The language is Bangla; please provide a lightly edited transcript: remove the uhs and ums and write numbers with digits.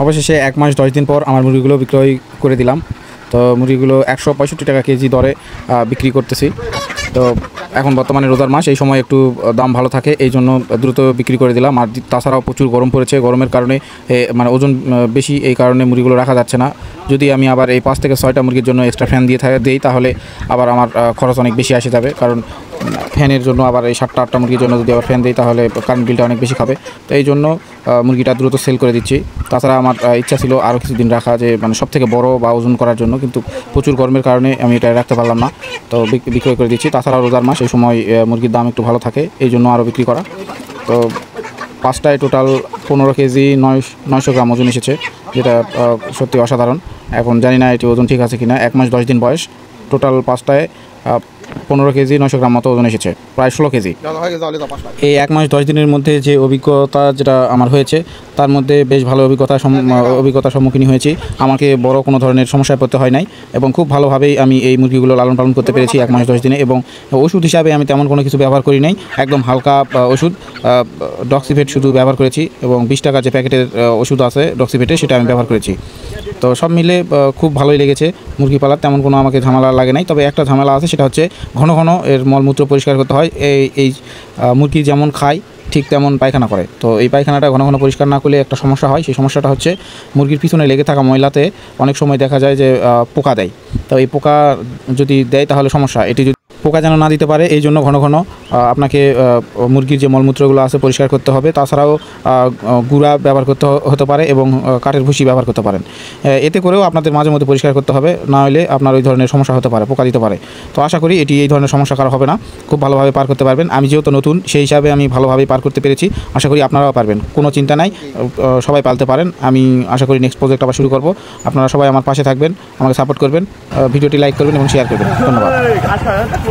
অবশেষে 1 মাস 10 দিন পর আমার মুরগিগুলো বিক্রয় করে দিলাম। তো মুরগিগুলো 165 টাকা কেজি দরে বিক্রি করতেছি। তো এখন বর্তমানে রোজার মাস, এই সময় একটু দাম ভালো থাকে, এই জন্য দ্রুত বিক্রি করে দিলাম। আর তাছাড়াও প্রচুর গরম পড়েছে, গরমের কারণে মানে ওজন বেশি, এই কারণে মুরগিগুলো রাখা যাচ্ছে না। যদি আমি আবার এই 5 থেকে 6টা মুরগির জন্য এক্সট্রা ফ্যান দিই তাহলে আবার আমার খরচ অনেক বেশি আসে যাবে, কারণ ফ্যানের জন্য আবার এই 7টা 8টা মুরগির জন্য যদি আবার ফ্যান দিই তাহলে কারেন্ট বিলটা অনেক বেশি খাবে। তো এই জন্য মুরগিটা দ্রুত সেল করে দিচ্ছি। তাছাড়া আমার ইচ্ছা ছিল আরও কিছুদিন রাখা, যে মানে সব থেকে বড় বা ওজন করার জন্য, কিন্তু প্রচুর গরমের কারণে আমি এটা রাখতে পারলাম না, তো বিক্রয় করে দিচ্ছি। তাছাড়া রোজার মাস, এই সময় মুরগির দাম একটু ভালো থাকে, এই জন্য আরও বিক্রি করা। তো 5টায় টোটাল 15 কেজি 900 গ্রাম ওজন এসেছে, যেটা সত্যি অসাধারণ। এখন জানি না এটি ওজন ঠিক আছে কিনা। 1 মাস 10 দিন বয়স, টোটাল 5টায় 15 কেজি 900 গ্রাম মতো ওজন এসেছে, প্রায় 16 কেজি। এই 1 মাস 10 দিনের মধ্যে যে অভিজ্ঞতা যেটা আমার হয়েছে, তার মধ্যে বেশ ভালো অভিজ্ঞতার সম্মুখীন হয়েছি। আমাকে বড় কোনো ধরনের সমস্যায় পড়তে হয় নাই, এবং খুব ভালোভাবেই আমি এই মুরগিগুলো লালন পালন করতে পেরেছি 1 মাস 10 দিনে। এবং ওষুধ হিসাবে আমি তেমন কোনো কিছু ব্যবহার করি নাই, একদম হালকা ওষুধ ডক্সিভেট শুধু ব্যবহার করেছি, এবং 20 টাকা যে প্যাকেটের ওষুধ আছে ডক্সিভেটে, সেটা আমি ব্যবহার করেছি। তো সব মিলে খুব ভালোই লেগেছে মুরগি পালার, তেমন কোনো আমাকে ঝামেলা লাগে নাই। তবে একটা ঝামেলা আছে, সেটা হচ্ছে ঘন ঘন এর মলমূত্র পরিষ্কার করতে হয়। এই মুরগি যেমন খায় ঠিক তেমন পায়খানা করে, তো এই পায়খানাটা ঘন ঘন পরিষ্কার না করলে একটা সমস্যা হয়। সেই সমস্যাটা হচ্ছে মুরগির পিছনে লেগে থাকা ময়লাতে অনেক সময় দেখা যায় যে পোকা দেয়। তো এই পোকা যদি দেয় তাহলে সমস্যা, এটি যদি পোকা যেন না দিতে পারে, এই জন্য ঘন ঘন আপনাকে মুরগির যে মলমূত্রগুলো আছে পরিষ্কার করতে হবে। তাছাড়াও গুঁড়া ব্যবহার করতে হতে পারে, এবং কাঠের ভুসি ব্যবহার করতে পারেন। এতে করেও আপনাদের মাঝে মধ্যে পরিষ্কার করতে হবে, না হলে আপনার ওই ধরনের সমস্যা হতে পারে, পোকা দিতে পারে। তো আশা করি এই ধরনের সমস্যা কারো হবে না, খুব ভালোভাবে পার করতে পারবেন। আমি যেহেতু নতুন, সেই হিসাবে আমি ভালোভাবেই পার করতে পেরেছি। আশা করি আপনারাও পারবেন, কোনো চিন্তা নাই, সবাই পালতে পারেন। আমি আশা করি নেক্সট প্রজেক্ট আবার শুরু করব। আপনারা সবাই আমার পাশে থাকবেন, আমাকে সাপোর্ট করবেন, ভিডিওটি লাইক করবেন এবং শেয়ার করবেন। ধন্যবাদ।